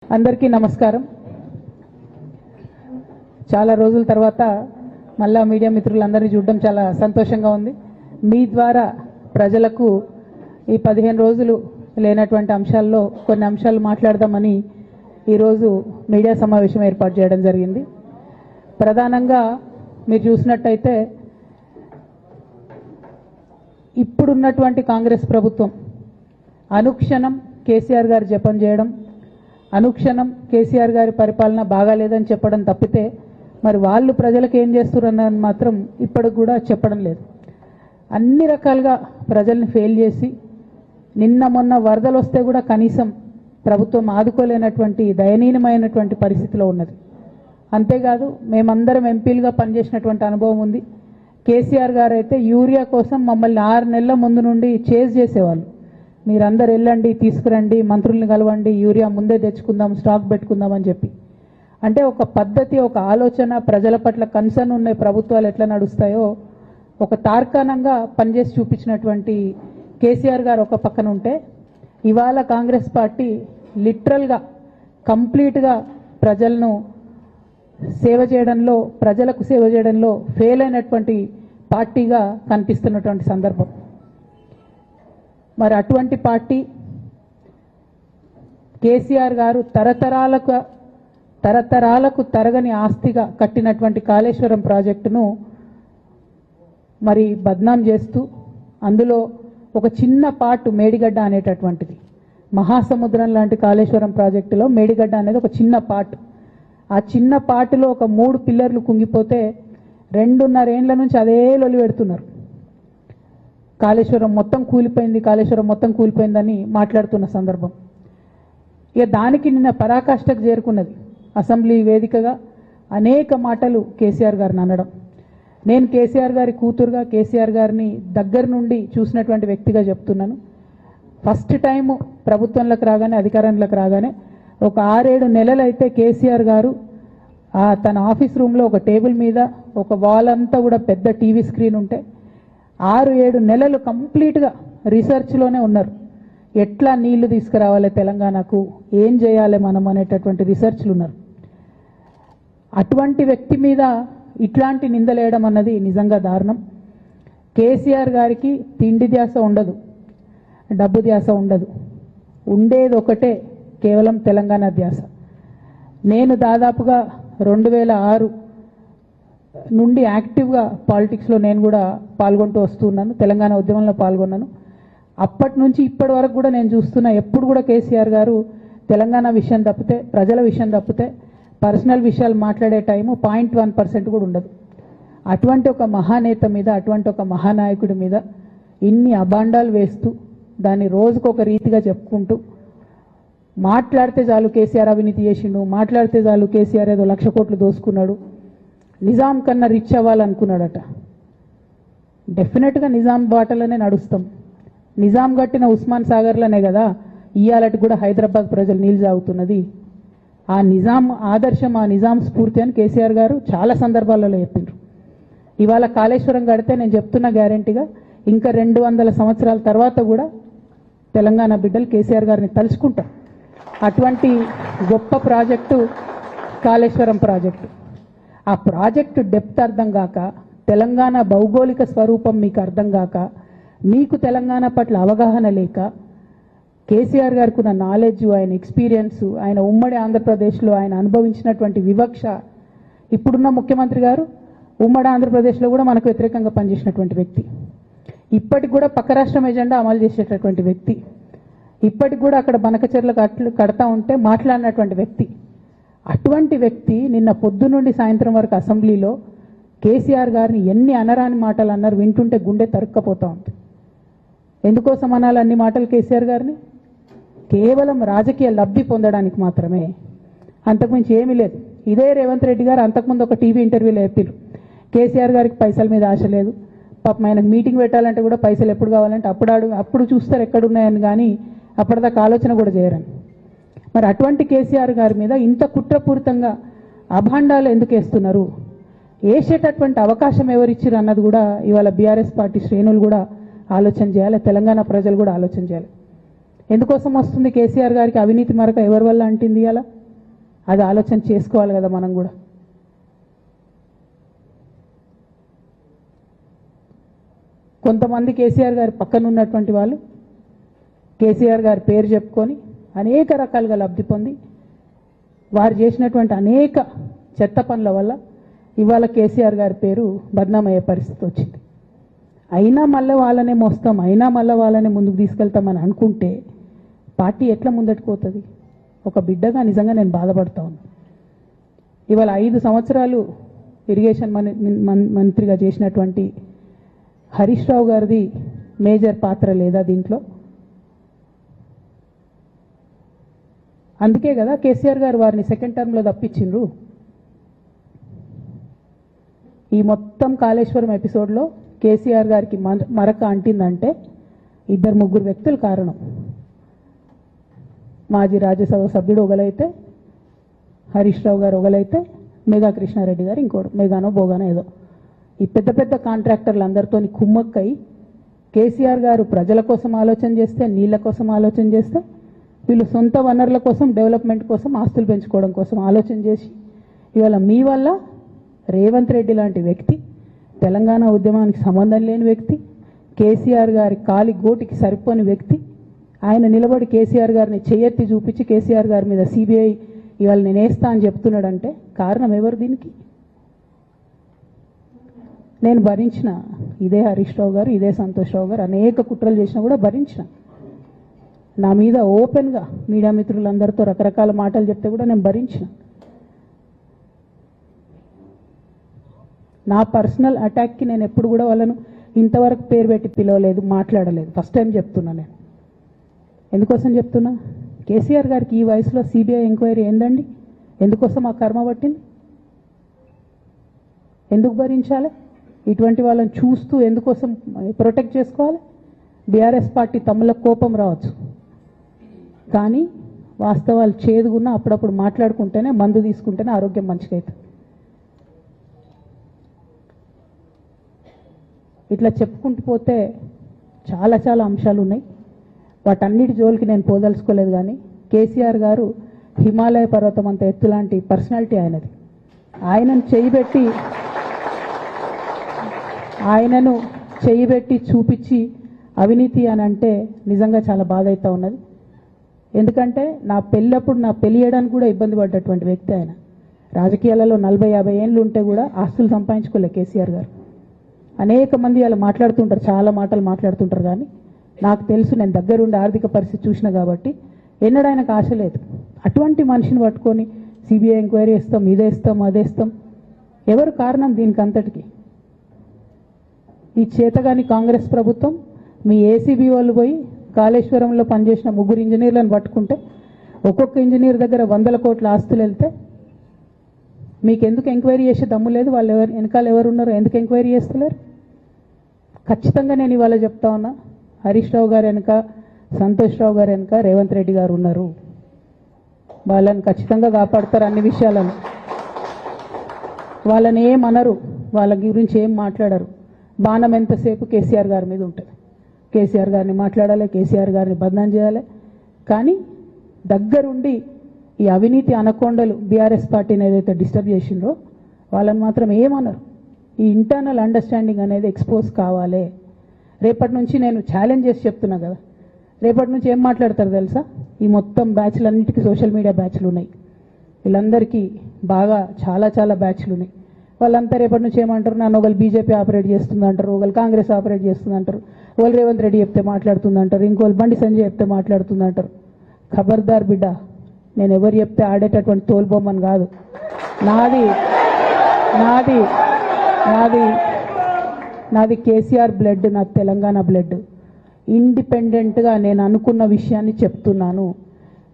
అందరికీ నమస్కారం. చాలా రోజుల తర్వాత మళ్ళా మీడియా మిత్రులందరినీ చూడడం చాలా సంతోషంగా ఉంది. మీ ద్వారా ప్రజలకు ఈ 15 రోజులు లేనటువంటి అంశాల్లో కొన్ని అంశాలు మాట్లాడదామని ఈరోజు మీడియా సమావేశం ఏర్పాటు చేయడం జరిగింది. ప్రధానంగా మీరు చూసినట్టయితే ఇప్పుడున్నటువంటి కాంగ్రెస్ ప్రభుత్వం అనుక్షణం కేసీఆర్ గారు జపం చేయడం, అనుక్షణం కేసీఆర్ గారి పరిపాలన బాగాలేదని చెప్పడం తప్పితే మరి వాళ్ళు ప్రజలకు ఏం చేస్తున్నారని మాత్రం ఇప్పటికి కూడా చెప్పడం లేదు. అన్ని రకాలుగా ప్రజల్ని ఫెయిల్ చేసి నిన్న మొన్న వరదలు వస్తే కూడా కనీసం ప్రభుత్వం ఆదుకోలేనటువంటి దయనీయమైనటువంటి పరిస్థితిలో ఉన్నది. అంతేకాదు మేమందరం ఎంపీలుగా పనిచేసినటువంటి అనుభవం ఉంది. కేసీఆర్ గారు అయితే యూరియా కోసం మమ్మల్ని 6 నెలల ముందు నుండి చేజ్ చేసేవాళ్ళు. మీరందరూ వెళ్ళండి, తీసుకురండి, మంత్రుల్ని కలవండి, యూరియా ముందే తెచ్చుకుందాం, స్టాక్ పెట్టుకుందాం అని చెప్పి. అంటే ఒక పద్ధతి, ఒక ఆలోచన, ప్రజల పట్ల కన్సర్న్ ఉన్న ప్రభుత్వాలు ఎట్లా నడుస్తాయో ఒక తార్కాణంగా పనిచేసి చూపించినటువంటి కేసీఆర్ గారు ఒక పక్కన ఉంటే, ఇవాళ కాంగ్రెస్ పార్టీ లిటరల్గా కంప్లీట్గా ప్రజలను సేవ చేయడంలో, ప్రజలకు సేవ చేయడంలో ఫెయిల్ అయినటువంటి పార్టీగా కనిపిస్తున్నటువంటి సందర్భం. మరి అటువంటి పార్టీ కేసీఆర్ గారు తరతరాలకు తరగని ఆస్తిగా కట్టినటువంటి కాళేశ్వరం ప్రాజెక్టును మరి బద్నాం చేస్తూ, అందులో ఒక చిన్న పార్ట్ మేడిగడ్డ అనేటటువంటిది, మహాసముద్రం లాంటి కాళేశ్వరం ప్రాజెక్టులో మేడిగడ్డ అనేది ఒక చిన్న పార్ట్. ఆ చిన్న పార్టులో ఒక 3 పిల్లర్లు కుంగిపోతే 2.5 ఏండ్ల నుంచి అదే లొలి పెడుతున్నారు. కాళేశ్వరం మొత్తం కూలిపోయింది, కాళేశ్వరం మొత్తం కూలిపోయిందని మాట్లాడుతున్న సందర్భం. ఇక దానికి నిన్న పరాకాష్ఠకు చేరుకున్నది. అసెంబ్లీ వేదికగా అనేక మాటలు కేసీఆర్ గారిని అనడం. నేను కేసీఆర్ గారి కూతురుగా, కేసీఆర్ గారిని దగ్గర నుండి చూసినటువంటి వ్యక్తిగా చెప్తున్నాను. ఫస్ట్ టైం ప్రభుత్వంలోకి రాగానే, అధికారంలోకి రాగానే ఒక 6-7 నెలలు అయితే కేసీఆర్ గారు తన ఆఫీస్ రూమ్లో ఒక టేబుల్ మీద ఒక వాల్ అంతా కూడా పెద్ద టీవీ స్క్రీన్ ఉంటే 6-7 నెలలు కంప్లీట్గా రీసెర్చ్లోనే ఉన్నారు. ఎట్లా నీళ్లు తీసుకురావాలి తెలంగాణకు, ఏం చేయాలి మనం అనేటటువంటి రీసెర్చ్లు ఉన్నారు. అటువంటి వ్యక్తి మీద ఇట్లాంటి నిందలేయడం అన్నది నిజంగా దారుణం. కేసీఆర్ గారికి తిండి ధ్యాస ఉండదు, డబ్బు ధ్యాస ఉండదు, ఉండేది ఒకటే, కేవలం తెలంగాణ ధ్యాస. నేను దాదాపుగా 2006 నుండి యాక్టివ్గా పాలిటిక్స్లో నేను కూడా పాల్గొంటూ వస్తున్నాను, తెలంగాణ ఉద్యమంలో పాల్గొన్నాను. అప్పటి నుంచి ఇప్పటి వరకు కూడా నేను చూస్తున్నా, ఎప్పుడు కూడా కేసీఆర్ గారు తెలంగాణ విషయం తప్పితే, ప్రజల విషయం తప్పితే పర్సనల్ విషయాలు మాట్లాడే టైము 0.1% కూడా ఉండదు. అటువంటి ఒక మహానేత మీద, అటువంటి ఒక మహానాయకుడి మీద ఇన్ని అబాండాలు వేస్తూ, దాన్ని రోజుకొక రీతిగా చెప్పుకుంటూ, మాట్లాడితే చాలు కేసీఆర్ అవినీతి చేసిండు, మాట్లాడితే చాలు కేసీఆర్ ఏదో 1,00,000 కోట్లు దోసుకున్నాడు, నిజాం కన్నా రిచ్ అవ్వాలనుకున్నాడట. డెఫినెట్గా నిజాం బాటలోనే నడుస్తాం. నిజాం కట్టిన ఉస్మాన్ సాగర్లోనే కదా ఇయ్యాలటి కూడా హైదరాబాద్ ప్రజలు నీళ్ళు తాగుతున్నది. ఆ నిజాం ఆదర్శం, ఆ నిజాం స్ఫూర్తి అని కేసీఆర్ గారు చాలా సందర్భాలలో చెప్పిండ్రు. ఇవాళ కాళేశ్వరం కడితే నేను చెప్తున్న గ్యారంటీగా ఇంకా 200 సంవత్సరాల తర్వాత కూడా తెలంగాణ బిడ్డలు కేసీఆర్ గారిని తలుచుకుంటారు. అటువంటి గొప్ప ప్రాజెక్టు కాళేశ్వరం ప్రాజెక్టు. ఆ ప్రాజెక్టు డెప్త్ అర్థం కాక, తెలంగాణ భౌగోళిక స్వరూపం మీకు అర్థం కాక, మీకు తెలంగాణ పట్ల అవగాహన లేక, కేసీఆర్ గారికి ఉన్న నాలెడ్జ్, ఆయన ఎక్స్పీరియన్స్, ఆయన ఉమ్మడి ఆంధ్రప్రదేశ్లో ఆయన అనుభవించినటువంటి వివక్ష, ఇప్పుడున్న ముఖ్యమంత్రి గారు ఉమ్మడి ఆంధ్రప్రదేశ్లో కూడా మనకు వ్యతిరేకంగా పనిచేసినటువంటి వ్యక్తి, ఇప్పటికి కూడా పక్క రాష్ట్రం ఎజెండా అమలు చేసేటటువంటి వ్యక్తి, ఇప్పటికి కూడా అక్కడ బనకచెర్ల కడతా ఉంటే మాట్లాడినటువంటి వ్యక్తి. అటువంటి వ్యక్తి నిన్న పొద్దు నుండి సాయంత్రం వరకు అసెంబ్లీలో కేసీఆర్ గారిని ఎన్ని అనరాని మాటలు అన్నారు, వింటుంటే గుండె తరుక్కపోతా ఉంది. ఎందుకోసం అనాలి అన్ని మాటలు కేసీఆర్ గారిని? కేవలం రాజకీయ లబ్ధి పొందడానికి మాత్రమే, అంతకుమించి ఏమీ లేదు. ఇదే రేవంత్ రెడ్డి గారు అంతకుముందు ఒక టీవీ ఇంటర్వ్యూలో చెప్పారు, కేసీఆర్ గారికి పైసల మీద ఆశ లేదు, పాపం ఆయనకు మీటింగ్ పెట్టాలంటే కూడా పైసలు ఎప్పుడు కావాలంటే అప్పుడు చూస్తారు ఎక్కడున్నాయని, కానీ అప్పటిదాకా ఆలోచన కూడా చేయరని. మరి అటువంటి కేసీఆర్ గారి మీద ఇంత కుట్రపూరితంగా అభాండాలు ఎందుకు వేస్తున్నారు? వేసేటటువంటి అవకాశం ఎవరిచ్చారు అన్నది కూడా ఇవాళ బీఆర్ఎస్ పార్టీ శ్రేణులు కూడా ఆలోచన చేయాలి, తెలంగాణ ప్రజలు కూడా ఆలోచన చేయాలి. ఎందుకోసం వస్తుంది కేసీఆర్ గారికి అవినీతి మరక ఎవరి వల్ల అంటింది అలా? అది ఆలోచన చేసుకోవాలి కదా మనం కూడా. కొంతమంది కేసీఆర్ గారి పక్కన ఉన్నటువంటి వాళ్ళు కేసీఆర్ గారి పేరు చెప్పుకొని అనేక రకాలుగా లబ్ధి పొంది వారు చేసినటువంటి అనేక చెత్త పనుల వల్ల ఇవాళ కేసీఆర్ గారి పేరు బద్నామయ్యే పరిస్థితి వచ్చింది. అయినా మళ్ళీ వాళ్ళనే మోస్తాం, అయినా మళ్ళీ వాళ్ళనే ముందుకు తీసుకెళ్తామని అనుకుంటే పార్టీ ఎట్లా ముందటికి పోతుంది? ఒక బిడ్డగా నిజంగా నేను బాధపడతా ఉన్నాను. ఇవాళ 5 సంవత్సరాలు ఇరిగేషన్ మంత్రిగా చేసినటువంటి హరీష్ రావు గారిది మేజర్ పాత్ర లేదా దీంట్లో? అందుకే కదా కేసీఆర్ గారు వారిని సెకండ్ టర్మ్లో తప్పించిండ్రు. ఈ మొత్తం కాళేశ్వరం ఎపిసోడ్లో కేసీఆర్ గారికి మరక అంటిందంటే 2-3 వ్యక్తులు కారణం. మాజీ రాజ్యసభ సభ్యుడు ఒకలైతే, హరీష్ రావు గారు ఒకలైతే, మేఘా కృష్ణారెడ్డి గారు ఇంకోడు, మేఘానో బోగానో ఏదో. ఈ పెద్ద పెద్ద కాంట్రాక్టర్లు అందరితో కుమ్మక్కై కేసీఆర్ గారు ప్రజల కోసం ఆలోచన చేస్తే, నీళ్ల కోసం ఆలోచన చేస్తే, వీళ్ళు సొంత వనరుల కోసం, డెవలప్మెంట్ కోసం, ఆస్తులు పెంచుకోవడం కోసం ఆలోచన చేసి ఇవాళ మీ వల్ల రేవంత్ రెడ్డి లాంటి వ్యక్తి, తెలంగాణ ఉద్యమానికి సంబంధం లేని వ్యక్తి, కేసీఆర్ గారి కాలి గోటికి సరిపోని వ్యక్తి, ఆయన నిలబడి కేసీఆర్ గారిని చేయెత్తి చూపించి కేసీఆర్ గారి మీద సిబిఐ ఇవాళ నేను వేస్తా అని చెప్తున్నాడంటే కారణం ఎవరు దీనికి? నేను భరించిన, ఇదే హరీష్ రావు గారు, ఇదే సంతోష్ రావు గారు అనేక కుట్రలు చేసినా కూడా భరించిన. నా మీద ఓపెన్గా మీడియా మిత్రులందరితో రకరకాల మాటలు చెప్తే కూడా నేను భరించిన. నా పర్సనల్ అటాక్కి నేను ఎప్పుడు కూడా వాళ్ళను ఇంతవరకు పేరు పెట్టి పిలవలేదు, మాట్లాడలేదు. ఫస్ట్ టైం చెప్తున్నా నేను. ఎందుకోసం చెప్తున్నా? కేసీఆర్ గారికి ఈ వయసులో సిబిఐ ఎంక్వైరీ ఏందండి? ఎందుకోసం ఆ కర్మ పట్టింది? ఎందుకు భరించాలి? ఇటువంటి వాళ్ళని చూస్తూ ఎందుకోసం ప్రొటెక్ట్ చేసుకోవాలి? బీఆర్ఎస్ పార్టీ తమ్ముల కోపం రావచ్చు, కానీ వాస్తవాలు చేదుగున్నా అప్పుడప్పుడు మాట్లాడుకుంటేనే, మందు తీసుకుంటేనే ఆరోగ్యం మంచిగా అవుతుంది. ఇట్లా చెప్పుకుంటూ పోతే చాలా చాలా అంశాలు ఉన్నాయి. వాటన్నిటి జోలికి నేను పోదలుచుకోలేదు. కానీ కేసీఆర్ గారు హిమాలయ పర్వతం అంత ఎత్తులాంటి పర్సనాలిటీ ఆయనది. ఆయనను చేయబెట్టి చూపించి అవినీతి అని అంటే నిజంగా చాలా బాధ అవుతా ఉన్నది. ఎందుకంటే నా పెళ్ళప్పుడు నా పెళ్లి చేయడానికి కూడా ఇబ్బంది పడ్డటువంటి వ్యక్తి ఆయన. రాజకీయాలలో 40-50 ఏళ్ళు ఉంటే కూడా ఆస్తులు సంపాదించుకోలే కేసీఆర్ గారు. అనేక మంది అలా మాట్లాడుతుంటారు, చాలా మాటలు మాట్లాడుతుంటారు. కానీ నాకు తెలుసు, నేను దగ్గరుండి ఆర్థిక పరిస్థితి చూసిన కాబట్టి ఎన్నడూ ఆయనకు ఆశ లేదు. అటువంటి మనిషిని పట్టుకొని సిబిఐ ఎంక్వైరీ ఇస్తాం, ఇదేస్తాం, అదేస్తాం. ఎవరు కారణం దీనికి అంతటికి? ఈ చేతగాని కాంగ్రెస్ ప్రభుత్వం మీ ఏసీబీ వాళ్ళు పోయి కాళేశ్వరంలో పనిచేసిన 3 ఇంజనీర్లను పట్టుకుంటే ఒక్కొక్క ఇంజనీర్ దగ్గర 100 కోట్ల ఆస్తులు వెళ్తే మీకు ఎందుకు ఎంక్వైరీ చేసే దమ్ము లేదు? వాళ్ళు వెనకాల ఎవరున్నారో ఎందుకు ఎంక్వైరీ చేస్తలేరు? ఖచ్చితంగా నేను ఇవాళ చెప్తా ఉన్నా, హరీష్ రావు గారు వెనక, సంతోష్ రావు గారు వెనక రేవంత్ రెడ్డి గారు ఉన్నారు. వాళ్ళని ఖచ్చితంగా కాపాడతారు అన్ని విషయాలను. వాళ్ళని ఏమనరు, వాళ్ళ గురించి ఏం మాట్లాడరు. బాణం ఎంతసేపు కేసీఆర్ గారి మీద ఉంటుంది. కేసీఆర్ గారిని మాట్లాడాలి, కేసీఆర్ గారిని బదనాం చేయాలి. కానీ దగ్గరుండి ఈ అవినీతి అనకొండలు బీఆర్ఎస్ పార్టీని ఏదైతే డిస్టర్బ్ చేసిండ్రో వాళ్ళని మాత్రం ఏమనరు. ఈ ఇంటర్నల్ అండర్స్టాండింగ్ అనేది ఎక్స్పోజ్ కావాలి. రేపటి నుంచి నేను ఛాలెంజ్ చేసి చెప్తున్నా కదా, రేపటి నుంచి ఏం మాట్లాడతారు తెలుసా? ఈ మొత్తం బ్యాచ్లన్నిటికీ సోషల్ మీడియా బ్యాచ్లు ఉన్నాయి. వీళ్ళందరికీ బాగా చాలా చాలా బ్యాచ్లు ఉన్నాయి. వాళ్ళంతా రేపటి నుంచి ఏమంటారు? నన్ను ఒకళ్ళు బీజేపీ ఆపరేట్ చేస్తుంది అంటారు, ఒకళ్ళు కాంగ్రెస్ ఆపరేట్ చేస్తుంది అంటారు, ఒకళ్ళు రేవంత్ రెడ్డి చెప్తే మాట్లాడుతుంది అంటారు, ఇంకోళ్ళు బండి సంజయ్ చెప్తే మాట్లాడుతుంది అంటారు. ఖబర్దార్ బిడ్డ, నేను ఎవరు చెప్తే ఆడేటటువంటి తోలుబొమ్మని కాదు. నాది నాది నాది నాది కేసీఆర్ బ్లడ్, నాది తెలంగాణ బ్లడ్. ఇండిపెండెంట్గా నేను అనుకున్న విషయాన్ని చెప్తున్నాను.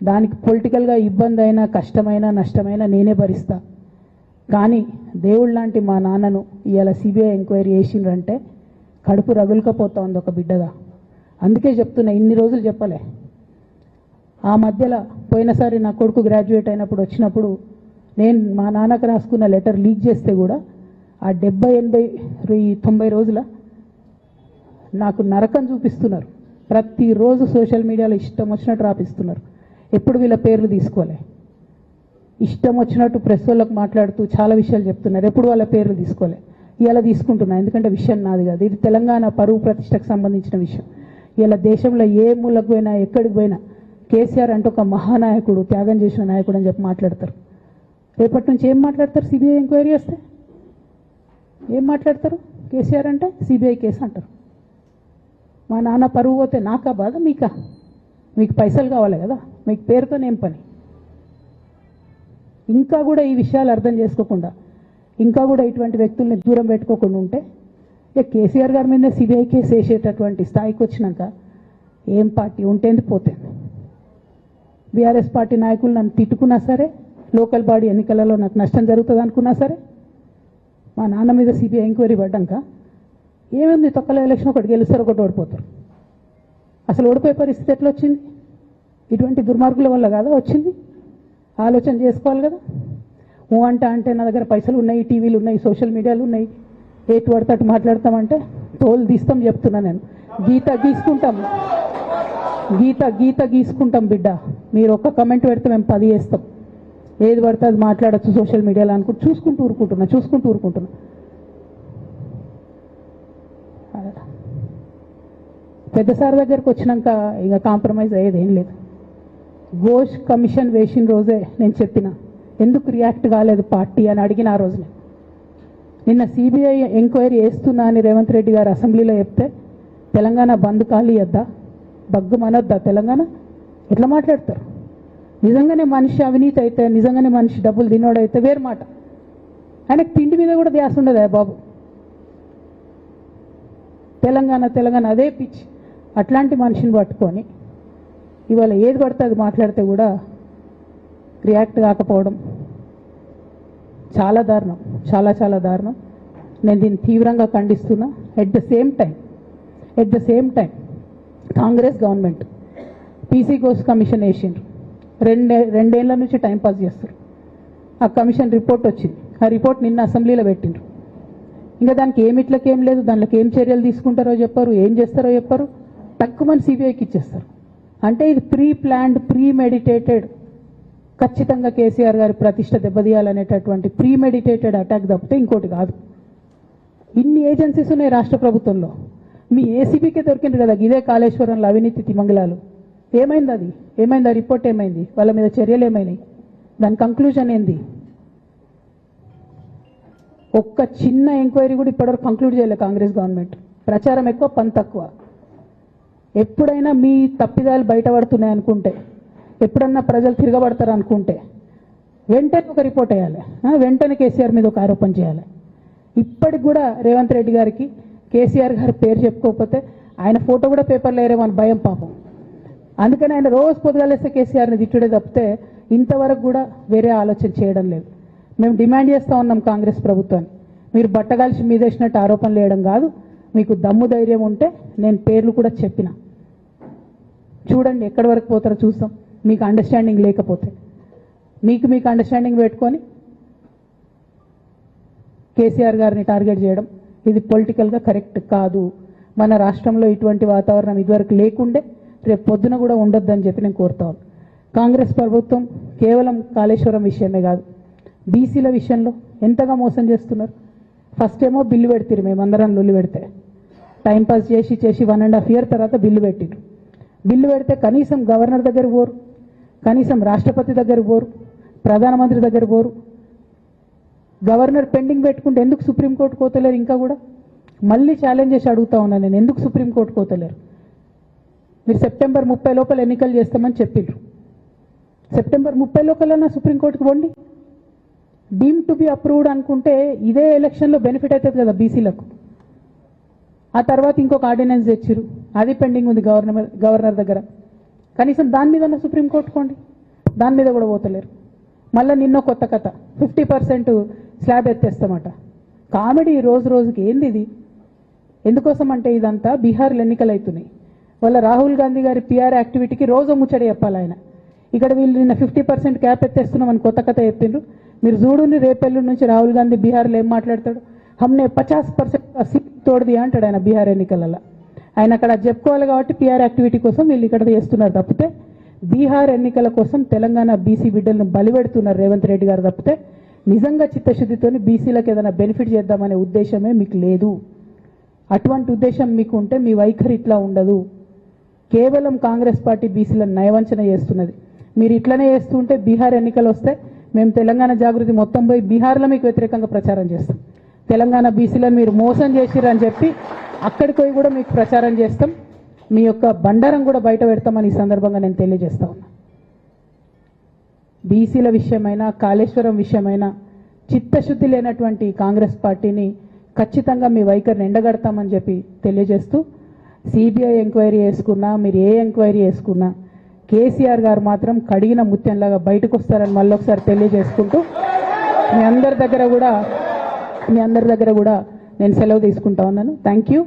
దానికి పొలిటికల్గా ఇబ్బంది అయినా, కష్టమైనా, నష్టమైనా నేనే భరిస్తా. కానీ దేవుళ్ళ లాంటి మా నాన్నను ఇవాళ సిబిఐ ఎంక్వైరీ చేసిండ్రంటే కడుపు రగులుకపోతా ఉంది ఒక బిడ్డగా. అందుకే చెప్తున్నా, ఇన్ని రోజులు చెప్పలే. ఆ మధ్యలో పోయినసారి నా కొడుకు గ్రాడ్యుయేట్ అయినప్పుడు వచ్చినప్పుడు నేను మా నాన్నకు రాసుకున్న లెటర్ లీక్ చేస్తే కూడా ఆ 70, 80, 90 రోజుల నాకు నరకం చూపిస్తున్నారు. ప్రతిరోజు సోషల్ మీడియాలో ఇష్టం వచ్చినట్టు రాపిస్తున్నారు. ఎప్పుడు వీళ్ళ పేర్లు తీసుకోలే, ఇష్టం వచ్చినట్టు ప్రెస్ వాళ్ళకు మాట్లాడుతూ చాలా విషయాలు చెప్తున్నారు. ఎప్పుడు వాళ్ళ పేర్లు తీసుకోలే. ఇలా తీసుకుంటున్నా, ఎందుకంటే విషయం నాది కాదు, ఇది తెలంగాణ పరువు ప్రతిష్టకు సంబంధించిన విషయం. ఇలా దేశంలో ఏ మూలకు పోయినా ఎక్కడికి పోయినా కేసీఆర్ అంటే ఒక మహానాయకుడు, త్యాగం చేసిన నాయకుడు అని చెప్పి మాట్లాడతారు. రేపటి నుంచి ఏం మాట్లాడతారు? సిబిఐ ఎంక్వైరీ వస్తే ఏం మాట్లాడతారు? కేసీఆర్ అంటే సిబిఐ కేసు అంటారు. మా నాన్న పరువు పోతే నాకా బాధ, మీకా? మీకు పైసలు కావాలి కదా, మీకు పేరుతోనేం పని? ఇంకా కూడా ఈ విషయాలు అర్థం చేసుకోకుండా, ఇంకా కూడా ఇటువంటి వ్యక్తుల్ని దూరం పెట్టుకోకుండా ఉంటే ఇక కేసీఆర్ గారి మీద సిబిఐ కేసు వేసేటటువంటి స్థాయికి వచ్చినాక ఏం పార్టీ ఉంటేంది పోతేంది. బీఆర్ఎస్ పార్టీ నాయకులు నన్ను తిట్టుకున్నా సరే, లోకల్ బాడీ ఎన్నికలలో నాకు నష్టం జరుగుతుంది అనుకున్నా సరే, మా నాన్న మీద సిబిఐ ఎంక్వైరీ పడ్డాక ఏముంది, తొక్కల ఎలక్షన్ ఒకటి గెలుస్తారు, ఒకటి ఓడిపోతారు. అసలు ఓడిపోయే పరిస్థితి ఎట్లా వచ్చింది? ఇటువంటి దుర్మార్గుల వల్ల కాదా వచ్చింది? ఆలోచన చేసుకోవాలి కదా. ఓ అంటే నా దగ్గర పైసలు ఉన్నాయి, టీవీలు ఉన్నాయి, సోషల్ మీడియాలు ఉన్నాయి, ఏటు పడితే అటు మాట్లాడతామంటే తోలు తీస్తాం చెప్తున్నా నేను. గీత గీసుకుంటాం బిడ్డ. మీరు ఒక్క కమెంట్ పెడితే మేము 10 చేస్తాం. ఏది పడితే అది మాట్లాడచ్చు సోషల్ మీడియాలో అనుకుంటూ చూసుకుంటూ ఊరుకుంటున్నా. పెద్ద సార్ దగ్గరకు వచ్చినాక ఇక కాంప్రమైజ్ అయ్యేది ఏం లేదు. ఘోష్ కమిషన్ వేసిన రోజే నేను చెప్పిన, ఎందుకు రియాక్ట్ కాలేదు పార్టీ అని అడిగిన ఆ రోజునే. నిన్న సిబిఐ ఎంక్వైరీ వేస్తున్నా అని రేవంత్ రెడ్డి గారు అసెంబ్లీలో చెప్తే తెలంగాణ బంద్ కాలియద్దా, బగ్గు మనొద్దా తెలంగాణ? ఎట్లా మాట్లాడతారు? నిజంగానే మనిషి అవినీతి అయితే, నిజంగానే మనిషి డబ్బులు తినోడైతే వేరు మాట. ఆయనకు తిండి మీద కూడా ధ్యాస ఉండదా బాబు? తెలంగాణ అదే పిచ్చి. అట్లాంటి మనిషిని పట్టుకొని ఇవాళ ఏది పడితే అది మాట్లాడితే కూడా రియాక్ట్ కాకపోవడం చాలా దారుణం, చాలా దారుణం. నేను దీన్ని తీవ్రంగా ఖండిస్తున్నా. At the same time Congress government PC Ghosh commission వేసిండ్రు. రెండేళ్ల నుంచి టైంపాస్ చేస్తారు. ఆ కమిషన్ రిపోర్ట్ వచ్చింది. ఆ రిపోర్ట్ నిన్న అసెంబ్లీలో పెట్టిండ్రు. ఇంకా దానికి ఏం లేదు, దానిలోకి ఏం చర్యలు తీసుకుంటారో చెప్పారు, ఏం చేస్తారో చెప్పారు, తక్కువని సిబిఐకి ఇచ్చేస్తారు. అంటే ఇది ప్రీ ప్లాన్డ్, ప్రీ మెడిటేటెడ్, ఖచ్చితంగా కేసీఆర్ గారి ప్రతిష్ట దెబ్బతీయాలనేటటువంటి ప్రీ మెడిటేటెడ్ అటాక్ తప్పితే ఇంకోటి కాదు. ఇన్ని ఏజెన్సీస్ ఉన్నాయి రాష్ట్ర ప్రభుత్వంలో. మీ ఏసీబీకే దొరికింది కదా ఇదే కాళేశ్వరంలో అవినీతి తిమంగళాలు. ఏమైంది అది? ఏమైంది? ఆ రిపోర్ట్ ఏమైంది? వాళ్ళ మీద చర్యలు ఏమైనాయి? దాని కంక్లూజన్ ఏంది? ఒక్క చిన్న ఎంక్వైరీ కూడా ఇప్పటివరకు కంక్లూడ్ చేయలేదు కాంగ్రెస్ గవర్నమెంట్. ప్రచారం ఎక్కువ, పని తక్కువ. ఎప్పుడైనా మీ తప్పిదాలు బయటపడుతున్నాయి అనుకుంటే, ఎప్పుడన్నా ప్రజలు తిరగబడతారు అనుకుంటే వెంటనే ఒక రిపోర్ట్ వేయాలి, వెంటనే కేసీఆర్ మీద ఒక ఆరోపణ చేయాలి. ఇప్పటికి కూడా రేవంత్ రెడ్డి గారికి కేసీఆర్ గారి పేరు చెప్పుకోకపోతే ఆయన ఫోటో కూడా పేపర్లో వేరేమని భయం పాపం. అందుకని ఆయన రోజు పొద్దుగాలేస్తే కేసీఆర్ని తిట్టుడే తప్పితే ఇంతవరకు కూడా వేరే ఆలోచన చేయడం లేదు. మేము డిమాండ్ చేస్తూ ఉన్నాం కాంగ్రెస్ ప్రభుత్వాన్ని, మీరు బట్టగాల్చి మీదేసినట్టు ఆరోపణలు వేయడం కాదు, మీకు దమ్ము ధైర్యం ఉంటే నేను పేర్లు కూడా చెప్పిన, చూడండి ఎక్కడి వరకు పోతారో చూస్తాం. మీకు అండర్స్టాండింగ్ లేకపోతే మీకు అండర్స్టాండింగ్ పెట్టుకొని కేసీఆర్ గారిని టార్గెట్ చేయడం ఇది పొలిటికల్గా కరెక్ట్ కాదు. మన రాష్ట్రంలో ఇటువంటి వాతావరణం ఇదివరకు లేకుండే, రేపు పొద్దున కూడా ఉండొద్దని చెప్పి నేను కోరుతాను. కాంగ్రెస్ ప్రభుత్వం కేవలం కాళేశ్వరం విషయమే కాదు, బీసీల విషయంలో ఎంతగా మోసం చేస్తున్నారు. ఫస్ట్ ఏమో బిల్లు పెడతారు, మేమందరం లొల్లి పెడితే టైంపాస్ చేసి 1.5 year తర్వాత బిల్లు పెట్టిరు. బిల్లు పెడితే కనీసం గవర్నర్ దగ్గర పోరు, కనీసం రాష్ట్రపతి దగ్గర పోరు, ప్రధానమంత్రి దగ్గర పోరు. గవర్నర్ పెండింగ్ పెట్టుకుంటే ఎందుకు సుప్రీంకోర్టు కోతలేరు? ఇంకా కూడా మళ్ళీ ఛాలెంజ్ చేసి అడుగుతా ఉన్నాను నేను, ఎందుకు సుప్రీంకోర్టు కోతలేరు? మీరు September 30 లోపల ఎన్నికలు చేస్తామని చెప్పిండ్రు. September 30 లోపలన్నా సుప్రీంకోర్టుకు పోండి. డీమ్ టు బి అప్రూవ్డ్ అనుకుంటే ఇదే ఎలక్షన్లో బెనిఫిట్ అవుతుంది కదా బీసీలకు. ఆ తర్వాత ఇంకొక ఆర్డినెన్స్ తెచ్చిరు, అది పెండింగ్ ఉంది గవర్నర్ దగ్గర. కనీసం దాని మీద సుప్రీంకోర్టు కోండి, దాని మీద కూడా పోతలేరు. మళ్ళీ నిన్న కొత్త కథ, 50% స్లాబ్ ఎత్తేస్తామట. కామెడీ రోజు రోజుకి. ఏంది ఇది? ఎందుకోసం అంటే ఇదంతా బీహార్లో ఎన్నికలు అవుతున్నాయి. వాళ్ళ రాహుల్ గాంధీ గారి పిఆర్ యాక్టివిటీకి రోజు ముచ్చడి చెప్పాలి ఆయన. ఇక్కడ వీళ్ళు నిన్న 50% క్యాప్ ఎత్తేస్తున్నామని కొత్త కథ చెప్పిండ్రు. మీరు చూడుని రేపెల్లుండి నుంచి రాహుల్ గాంధీ బీహార్లో ఏం మాట్లాడతాడు? హమ్నే 50% సీట్ తోడది అంటాడు ఆయన బీహార్ ఎన్నికలలో. ఆయన అక్కడ చెప్పుకోవాలి కాబట్టి పిఆర్ యాక్టివిటీ కోసం వీళ్ళు ఇక్కడ చేస్తున్నారు తప్పితే బీహార్ ఎన్నికల కోసం తెలంగాణ బీసీ బిడ్డలను బలిపెడుతున్నారు రేవంత్ రెడ్డి గారు తప్పితే నిజంగా చిత్తశుద్ధితోని బీసీలకు ఏదైనా బెనిఫిట్ చేద్దామనే ఉద్దేశమే మీకు లేదు. అటువంటి ఉద్దేశం మీకు ఉంటే మీ వైఖరి ఇట్లా ఉండదు. కేవలం కాంగ్రెస్ పార్టీ బీసీలను నయవంచన చేస్తున్నది. మీరు ఇట్లనే చేస్తుంటే బీహార్ ఎన్నికలు వస్తే మేము తెలంగాణ జాగృతి మొత్తం పోయి బీహార్లో మీకు వ్యతిరేకంగా ప్రచారం చేస్తాం. తెలంగాణ బీసీలను మీరు మోసం చేసిరని చెప్పి అక్కడికి పోయి కూడా మీకు ప్రచారం చేస్తాం. మీ యొక్క బండారం కూడా బయట పెడతామని ఈ సందర్భంగా నేను తెలియజేస్తా ఉన్నా. బీసీల విషయమైనా కాళేశ్వరం విషయమైనా చిత్తశుద్ధి లేనటువంటి కాంగ్రెస్ పార్టీని ఖచ్చితంగా మీ వైఖరిని ఎండగడతామని చెప్పి తెలియజేస్తూ సిబిఐ ఎంక్వైరీ చేసుకున్నా మీరు ఏ ఎంక్వైరీ చేసుకున్నా కేసీఆర్ గారు మాత్రం కడిగిన ముత్యంలాగా బయటకు వస్తారని మళ్ళొకసారి తెలియజేసుకుంటూ మీ అందరి దగ్గర కూడా నేను సెలవు తీసుకుంటా ఉన్నాను. Thank you.